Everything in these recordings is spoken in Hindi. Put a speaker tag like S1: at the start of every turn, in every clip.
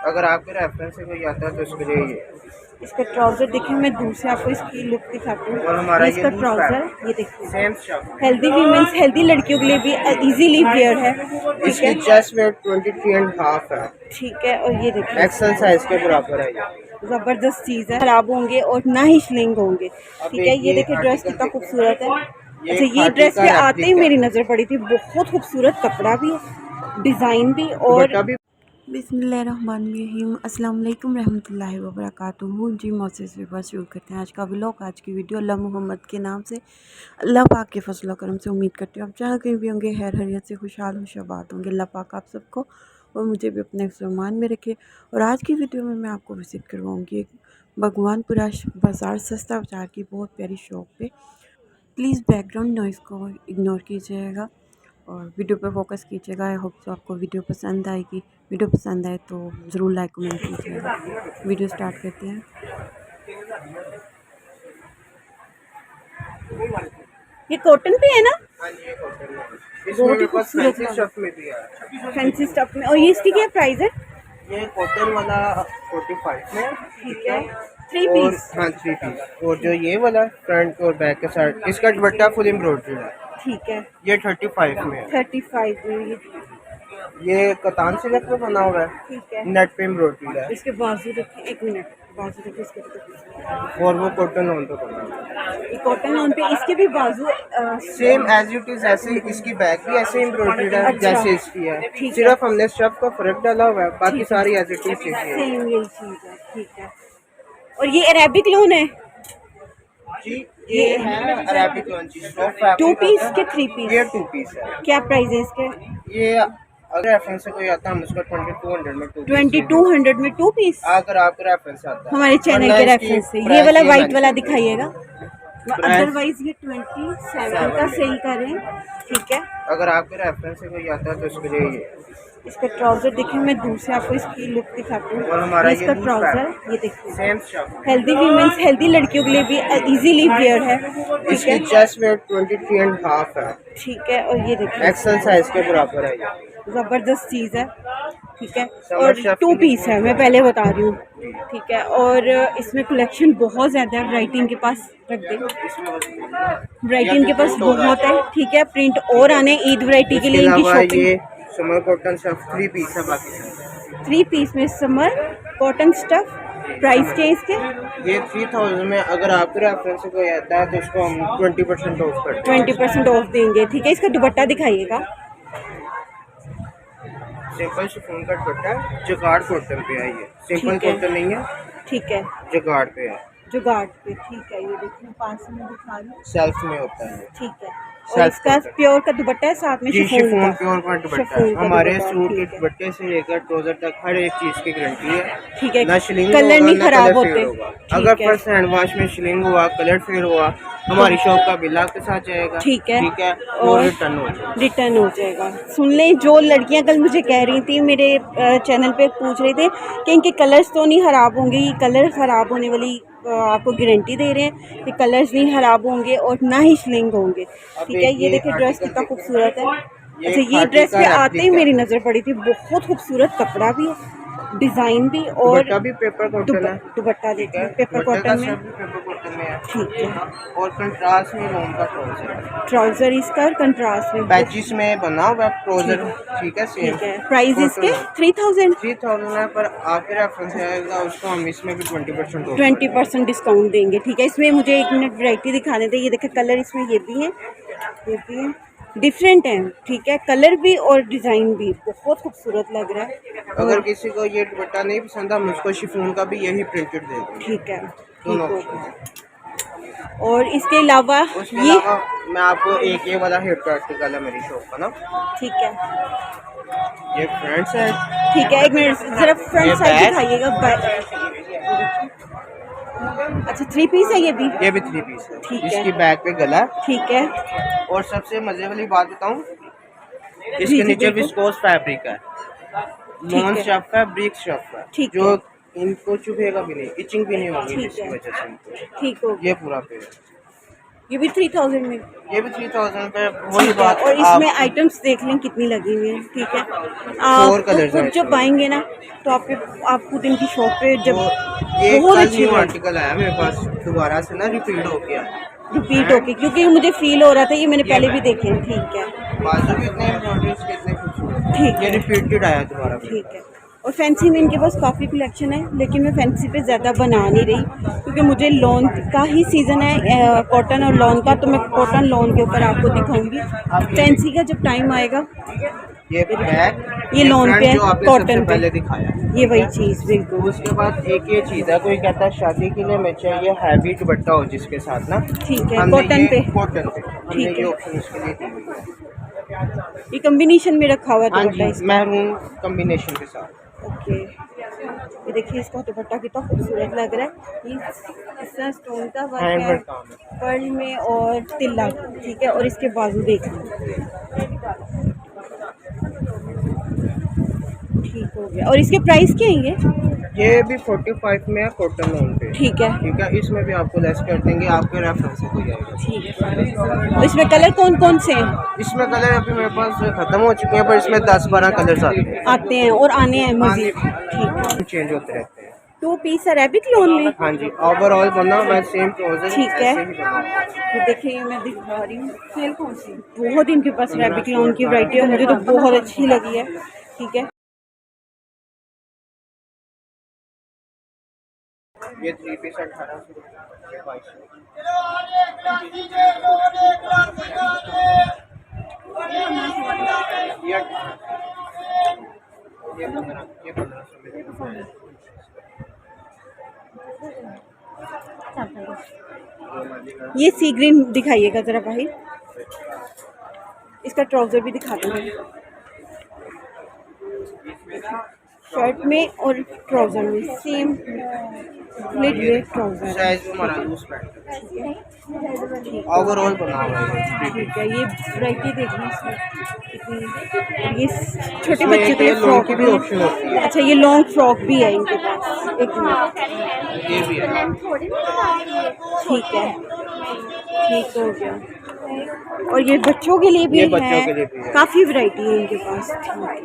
S1: अगर आपके रेफरेंस से कोई आता है तो इसके लिए ये
S2: इसका ट्राउजर देखिए, मैं दूर से आपको इसकी लुक दिखाती हूँ।
S1: और हमारा
S2: ये इसका
S1: लूज
S2: ट्राउजर,
S1: पैंट
S2: ये देखिए
S1: same shirt
S2: healthy women's, healthy लड़कियों के लिए भी इजीली वेयर है। ठीक
S1: इसकी
S2: है,
S1: चेस्ट वेट 23.5 है।
S2: ठीक है। और ये देखिए
S1: एक्सल साइज के बराबर है ये।
S2: जबरदस्त चीज है, खराब होंगे और ना ही श्लिंग होंगे।
S1: अब
S2: ठीक है,
S1: एक
S2: ये
S1: ये
S2: देखिए ड्रेस
S1: आर्टिकल
S2: कितना
S1: देखें,
S2: खूबसूरत है।
S1: ये
S2: अच्छा,
S1: एक
S2: ये ड्रेस
S1: आर्टिकल
S2: पे आते ही
S1: रेप्लिका
S2: मेरी
S1: है,
S2: नजर पड़ी थी। बहुत खूबसूरत कपड़ा भी है, डिजाइन भी। और
S1: दुपट्टा भी।
S2: बिस्मिल्लाहिर्रहमानिर्रहीम, अस्सलाम वालेकुम रहमतुल्लाहि व बरकातुहू। जी मोसेस से बस शुरू करते हैं आज का व्लॉग, आज की वीडियो। अल्लाह मोहम्मद के नाम से, अल्लाह पाक के फजल करम से उम्मीद करती हूँ आप जहाँ कहीं भी होंगे खैर हरियत से खुशहाल खुशाबाद होंगे। अल्लाह पाक आप सबको और मुझे भी अपने फरमान में रखे। और आज की वीडियो में मैं आपको विज़िट करवाऊँगी एक भगवानपुरा बाज़ार, सस्ता बाज़ार की बहुत प्यारी शॉप पे। प्लीज़ बैकग्राउंड नॉइज़ को इग्नोर कीजिएगा और वीडियो पे फोकस कीजिएगा। आई होप तो आपको वीडियो पसंद आएगी। वीडियो पसंद आए तो ज़रूर लाइक कमेंट कीजिएगा। वीडियो स्टार्ट करते हैं। ये कॉटन पे है ना?
S1: हाँ जी, ये कॉटन में। इसमें
S2: बहुत ही
S1: मेरे पास
S2: खूबसूरत
S1: फैंसी स्टफ में भी है।
S2: फैंसी स्टफ में। और ये इसकी क्या प्राइस है?
S1: ये कॉटन वाला 45 में,
S2: ठीक है, 3
S1: और
S2: पीस।
S1: हाँ 3 पीस। और जो ये वाला फ्रंट और बैक के साथ, इसका दुपट्टा फुल एम्ब्रॉयडरी है।
S2: ठीक है,
S1: ये 35 में है।
S2: 35 में
S1: ये कतान सिल्क में बना हुआ है,
S2: ठीक है।
S1: नेट पे एम्ब्रॉयडरी है।
S2: इसके बाजू देखिए, एक मिनट, बाजू देखिए इसके तो।
S1: और वो कॉटन ऑन पे बना हुआ है,
S2: ये कॉटन ऑन पे, इसके भी बाजू
S1: सेम एज इट इज। ऐसे ही इसकी बैक भी ऐसे एम्ब्रॉयडरी है
S2: अच्छा,
S1: जैसे इसकी है।
S2: ठीक है।
S1: सिर्फ हमने स्टफ का फर्क डाला हुआ है, बाकी
S2: ठीक है,
S1: सारी एज इट इज चीजें हैं।
S2: सेम यही चीज है। ठीक है। और ये अरेबिक लोन है
S1: जी, ये है अरेबिक लॉन्ची स्टॉक फैब्रिक।
S2: 2 पीस
S1: होता
S2: के
S1: है।
S2: 3 पीस?
S1: ये 2 पीस है।
S2: क्या प्राइस है इसके?
S1: ये अगर रेफरेंस से कोई आता है हम उसका 2200 में 2 पीस
S2: 2200 में 2 पीस?
S1: अगर आपका रेफरेंस आता है
S2: हमारे चैनल
S1: वरना
S2: के
S1: इसकी
S2: रेफरेंस से। ये
S1: प्राइस
S2: वाला वाइट
S1: मैंने
S2: वाला
S1: किया।
S2: दिखाइएगा।
S1: प्राइस
S2: अदरवाइज ये 27 का सेल करें। ठीक है,
S1: अगर आपके रेफरेंस से कोई आता है तो इसके लिए ये
S2: इसका ट्राउजर देखिए, मैं दूर से आपको इसकी लुक दिखाती हूँ।
S1: और हमारा
S2: ये
S1: ये
S2: इसका
S1: लूज
S2: ट्राउजर,
S1: पैंट
S2: ये देखिए
S1: same shirt.
S2: Healthy women's, healthy लड़कियों के लिए भी इजीली वेयर है। ठीक
S1: इसकी
S2: है,
S1: चेस्ट वेट 23.5 है।
S2: ठीक है। और ये देखिए
S1: एक्सल साइज के बराबर है ये।
S2: जबरदस्त चीज है। ठीक है,
S1: समर
S2: और
S1: शेफ
S2: 2
S1: के लिए
S2: पीस है,
S1: बहुत
S2: मैं पहले बता रही हूँ। ठीक है, और इसमें कलेक्शन बहुत ज्यादा है। राइटिंग के पास रख दें, राइटिंग के पास बहुत है। ठीक है, प्रिंट और आने ईद वैरायटी के
S1: इसके
S2: लिए इनकी
S1: अलावा
S2: शॉपिंग।
S1: ये समर कॉटन स्टफ 3 पीस है। बाकी
S2: 3 पीस में समर कॉटन स्टफ। प्राइस क्या है इसके?
S1: ये 3000 में अगर आपके रेफरेंस से कोई आता है तो उसको हम 20% ऑफ करते हैं।
S2: 20% ऑफ देंगे। ठीक है, इसका दुपट्टा दिखाइएगा।
S1: सिंपल शिफॉन का दुपट्टा है, जगाड़ कॉटन पे है। ये सिंपल
S2: ठीक है,
S1: कॉटन नहीं है,
S2: ठीक है,
S1: जगाड़ पे है,
S2: जुगाड़ पे। ठीक है, ये देखिए पास में दिखा रही हूँ।
S1: सेल्फ में होता है।
S2: ठीक है, और
S1: सेल्फ
S2: इसका
S1: कॉटन
S2: प्योर का दुपट्टा है, साथ में
S1: जी,
S2: शिफॉन
S1: शिफॉन
S2: का।
S1: प्योर का दुपट्टा है।
S2: शिफॉन का
S1: हमारे
S2: दुपट्टा,
S1: सूट के
S2: ठीक है,
S1: दुपट्टे से लेकर ट्राउजर तक हर एक चीज की गारंटी है।
S2: ठीक है।
S1: ना शिलिंग
S2: कलर
S1: होगा
S2: नहीं
S1: ना
S2: खराब
S1: कलर फेड
S2: होते।
S1: होगा।
S2: ठीक
S1: अगर
S2: है,
S1: फर्स्ट हैंड वॉश में शिलिंग हुआ, कलर फेड हुआ, हमारी शॉप का बिल आपके साथ जाएगा।
S2: ठीक है,
S1: ठीक है,
S2: और
S1: रिटर्न हो जाएगा।
S2: रिटर्न हो जाएगा। सुन लें, जो लड़कियां कल मुझे कह रही थी, मेरे चैनल पे पूछ रहे थे कि इनके कलर्स तो नहीं ख़राब होंगे। ये कलर ख़राब होने वाली आपको गारंटी दे रहे हैं कि कलर्स नहीं ख़राब होंगे और ना ही श्लिंग होंगे।
S1: अब
S2: ठीक है,
S1: एक
S2: ये देखिए ड्रेस
S1: आर्टिकल
S2: कितना
S1: देखें,
S2: खूबसूरत है।
S1: ये
S2: अच्छा, ये
S1: खादी
S2: ड्रेस
S1: का
S2: पे आते ही
S1: रेप्लिका
S2: मेरी
S1: है।
S2: नज़र पड़ी थी। बहुत खूबसूरत कपड़ा भी है, डिज़ाइन भी। और
S1: दुपट्टा भी पेपर कॉटन है।
S2: दुपट्टा
S1: ठीक है,
S2: देखिए पेपर
S1: दुपट्टे का
S2: कॉटन में।
S1: सब भी पेपर कॉटन में है।
S2: ठीक है,
S1: और कंट्रास्ट में लोन का ट्राउजर है,
S2: ट्राउजर इसका कंट्रास्ट में।
S1: पैचिस में बना हुआ ट्राउजर। ठीक है, सेम
S2: ठीक है, प्राइस इसके
S1: कॉटन
S2: 3000।
S1: 3000 है, पर आपके रेफरेंस आएगा उसको हम इसमें भी 20% ऑफ
S2: 20% डिस्काउंट देंगे। ठीक है, इसमें मुझे एक मिनट वैरायटी दिखाने दें। ये देखें कलर इसमें ये भी हैं, ये भी हैं, डिफरेंट हैं। ठीक है, कलर भी और डिज़ाइन भी बहुत खूबसूरत लग रहा है।
S1: अगर
S2: और
S1: किसी को ये दुपट्टा नहीं पसंद, हम उसको शिफॉन का भी यही प्रिंटेड दे देंगे।
S2: ठीक है, ठीक
S1: दोनों
S2: हो
S1: ऑप्शन।
S2: गया। और इसके अलावा
S1: उसके
S2: ये,
S1: अलावा मैं आपको एक ये वाला हेयर आर्टिकल है मेरी शॉप का ना,
S2: ठीक है,
S1: ये फ्रंट साइड,
S2: ठीक है। एक मिनट ज़रा
S1: ये
S2: फ्रंट साइड
S1: बैक,
S2: दिखाइएगा। अच्छा, 3 पीस है ये भी?
S1: ये भी 3 पीस है।
S2: ठीक है,
S1: इसकी बैक पे गला है।
S2: ठीक है।
S1: और सबसे मजे वाली बात बताऊं,
S2: जी
S1: इसके
S2: जी,
S1: नीचे
S2: बिल्कुल।
S1: विस्कोस फैब्रिक है,
S2: ठीक
S1: नॉन
S2: है,
S1: स्टफ है, ब्रिक स्टफ है,
S2: ठीक
S1: जो
S2: है,
S1: इनको चुभेगा भी नहीं, इचिंग भी नहीं होगी
S2: ठीक
S1: जिसकी
S2: है,
S1: वजह से इनको।
S2: ठीक हो
S1: ये
S2: गया।
S1: पूरा पे है।
S2: ये भी 3000 में।
S1: ये भी 3000 पे। वही
S2: ठीक है,
S1: बात
S2: और
S1: आप
S2: इसमें आइटम्स देख लें कितनी लगी हुई है। ठीक है,
S1: 4
S2: आप
S1: कलर्स हैं
S2: खुद जब
S1: इसमें।
S2: आएंगे ना तो आप खुद इनकी शॉप पे जब
S1: वो ये
S2: बहुत
S1: कल
S2: अच्छी
S1: न्यू
S2: वैरायटी
S1: आर्टिकल आया मेरे पास, दोबारा से ना रिपीट हो गया
S2: रिपीट
S1: है।
S2: होके, क्योंकि मुझे फील हो रहा था ये मैंने
S1: ये
S2: पहले भी
S1: बैग
S2: देखे हैं। ठीक है,
S1: बाजू भी इतने एम्ब्रॉयडरी इसके इतने खूबसूरत
S2: ठीक
S1: है। ये
S2: है,
S1: रिपीटेड आया दोबारा मेरे
S2: ठीक
S1: पास।
S2: है। और फैंसी में इनके पास काफ़ी कलेक्शन है, लेकिन मैं फैंसी पे ज़्यादा बना नहीं रही क्योंकि मुझे लॉन का ही सीज़न है, कॉटन और लॉन का, तो मैं कॉटन लॉन के ऊपर आपको दिखाऊंगी।
S1: अब ये
S2: फैंसी
S1: देखिए,
S2: का जब टाइम आएगा,
S1: ये बैग,
S2: ये
S1: ये
S2: लॉन पे
S1: फ्रंट
S2: है,
S1: जो आपने सबसे
S2: कॉटन पे,
S1: पहले दिखाया,
S2: ये
S1: ठीक
S2: वही
S1: है।
S2: चीज़ बिल्कुल।
S1: उसके बाद एक ये चीज़ है, कोई कहता है शादी के लिए मैं चाहिए हैवी दुपट्टा हो जिसके साथ ना,
S2: ठीक है,
S1: हमने
S2: कॉटन
S1: ये
S2: पे।
S1: कॉटन पे हमने
S2: ठीक
S1: ये
S2: है,
S1: ऑप्शन इसके लिए दी हुई है।
S2: ये कम्बिनेशन में रखा हुआ है
S1: हाँ
S2: दुपट्टा
S1: जी,
S2: इसका।
S1: मैरून कॉम्बिनेशन के साथ।
S2: ओके, ये देखिए इसका दुपट्टा कितना खूबसूरत लग रहा है। ये इसका स्टोन का वर्क है
S1: हैंडवर्क काम है।
S2: पर्ल में और तिल्ला। ठीक है, और इसके बाजू देख लीजिए। ठीक हो गया, और इसके प्राइस क्या है
S1: ये भी 45 में है, कॉटन लोन पे।
S2: ठीक है,
S1: ठीक है, इसमें भी आपको लेस कर देंगे, आपके रेफरेंस से हो जाएगा।
S2: ठीक है। और इसमें कलर कौन कौन से हैं?
S1: इसमें कलर अभी मेरे पास खत्म हो चुके हैं, पर इसमें 10-12 कलर्स आते हैं।
S2: आते हैं और आने हैं
S1: आगे
S2: मजीद। ठीक है,
S1: चेंज होते रहते हैं।
S2: 2 पीस अरेबिक लोन में।
S1: हाँ जी, ओवरऑल बना मैं सेम ट्राउजर
S2: ठीक है,
S1: ऐसे ही बना।
S2: ये देखिए ये मैं दिखा रही हूँ। सेल कौन सी? बहुत इनके पास अरेबिक
S1: 1500
S2: लोन की वैरायटी है, मुझे तो बहुत अच्छी लगी है। ठीक है,
S1: ये 3 पीस 1800, 2200। ये 1500 में।
S2: ये सी ग्रीन दिखाइएगा ज़रा भाई, इसका ट्राउज़र भी दिखा देंगे। शर्ट में और ट्राउज़र में सेम स्प्लिट वे ट्राउज़र है।
S1: साइज हमारा लूज पैंट है, ओवरऑल बना हुआ है।
S2: ठीक है, ये वैरायटी देखिए इसमें कितनी। ये छोटे
S1: इसमें
S2: बच्चों
S1: एक
S2: के
S1: ये
S2: लिए
S1: लॉन्ग
S2: फ्रॉक
S1: की भी ऑप्शन होती है।
S2: अच्छा, ये लॉन्ग फ्रॉक भी है इनके पास। एक मिनट,
S1: ये भी है।
S2: ठीक है, ठीक हो गया। और ये बच्चों के लिए भी
S1: ये
S2: है,
S1: बच्चों के लिए भी है।
S2: काफ़ी वैरायटी है इनके पास। ठीक है,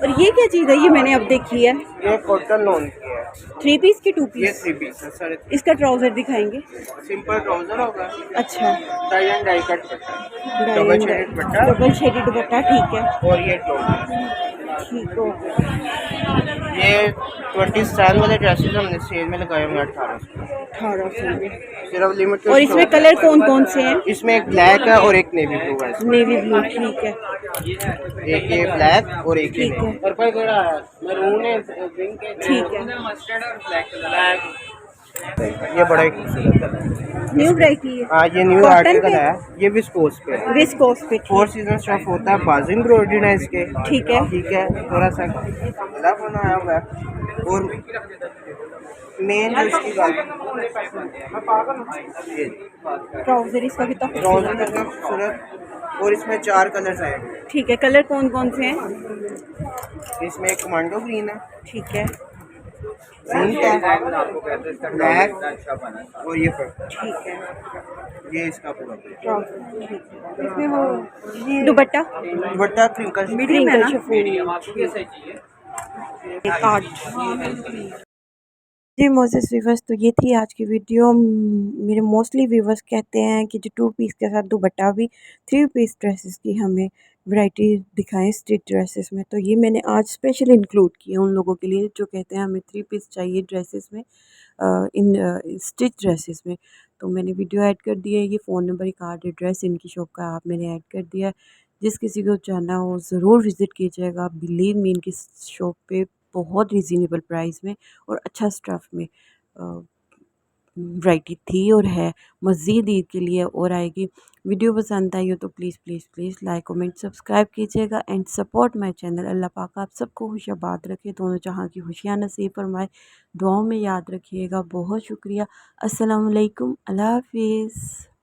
S2: और ये क्या चीज़ है? ये मैंने अब देखी है।
S1: ये कॉटन लॉन की है।
S2: 3 पीस की 2
S1: ये
S2: पीस?
S1: 3 पीस है, साढ़े
S2: इसका ट्राउज़र दिखाएंगे।
S1: सिंपल ट्राउजर होगा।
S2: अच्छा,
S1: tie and dye cut dupatta, double shaded dupatta
S2: double shaded dupatta. ठीक है,
S1: और ये ट्राउजर।
S2: ठीक हो गया।
S1: ये 27 वाले ड्रेसेस हमने सेल में लगाए हुए 1800।
S2: 1800 में।
S1: सिर्फ लिमिटेड
S2: और इसमें
S1: स्टॉक है।
S2: कलर कौन कौन से हैं?
S1: इसमें एक ब्लैक है और एक नेवी ब्लू है इसमें।
S2: Navy blue. ठीक है,
S1: एक ये ब्लैक और एक ये
S2: ठीक है,
S1: नेवी। पर्पल कलर है, मैरून है, पिंक है,
S2: ठीक है।
S1: मस्टर्ड और ब्लैक कलर। ये बड़ा ही खूबसूरत है।
S2: न्यू वैरायटी है।
S1: हाँ, ये न्यू
S2: कॉटन
S1: आर्टिकल
S2: पे,
S1: है। ये विस्कोस पे है।
S2: विस्कोस पे।
S1: 4 सीजन स्टफ होता है, बाजू एम्ब्रॉयडरी है इसके।
S2: ठीक है,
S1: ठीक है, थोड़ा सा गला बनाया हुआ है और मेन जो इसकी बात ये
S2: ट्राउज़र इसका कितना
S1: ट्राउजर
S2: खूबसूरत
S1: कितना
S2: है।
S1: खूबसूरत। और इसमें 4 कलर्स आएंगे।
S2: ठीक है, कलर कौन कौन से हैं?
S1: इसमें एक कमांडो ग्रीन है,
S2: ठीक है,
S1: पिंक है, ब्लैक और ये पर्पल।
S2: ठीक है,
S1: ये इसका पूरा
S2: ट्राउज़र। ठीक है, इसमें वो दुपट्टा
S1: दुपट्टा क्रिंकल
S2: कार्ड। जी मोसेस वीवर्स, तो ये थी आज की वीडियो। मेरे मोस्टली वीवर्स कहते हैं कि जो 2 पीस के साथ दुपट्टा भी 3 पीस ड्रेसेस की हमें वैरायटी दिखाएं स्टिच ड्रेसेस में, तो ये मैंने आज स्पेशल इंक्लूड किया उन लोगों के लिए जो कहते हैं हमें 3 पीस चाहिए ड्रेसेस में, इन स्टिच ड्रेसेस में। तो मैंने वीडियो ऐड कर दी है, ये फ़ोन नंबर, कार्ड, एड्रेस इनकी शॉप का आप मैंने ऐड कर दिया है। जिस किसी को जानना हो ज़रूर विज़िट कीजिएगा। बिलीव मी, इनकी शॉप पे बहुत रीज़नेबल प्राइस में और अच्छा स्टफ़ में वैरायटी थी और है। मज़ीद ईद के लिए और आएगी। वीडियो पसंद आई हो तो please please please like comment subscribe कीजिएगा एंड सपोर्ट माय चैनल। अल्लाह पाक आप सबको खुशियाबाद रखे, दोनों जहाँ की खुशियाँ नसीब फरमाए। दुआओं में याद रखिएगा। बहुत शुक्रिया। अस्सलाम वालेकुम, अल्लाह हाफिज़।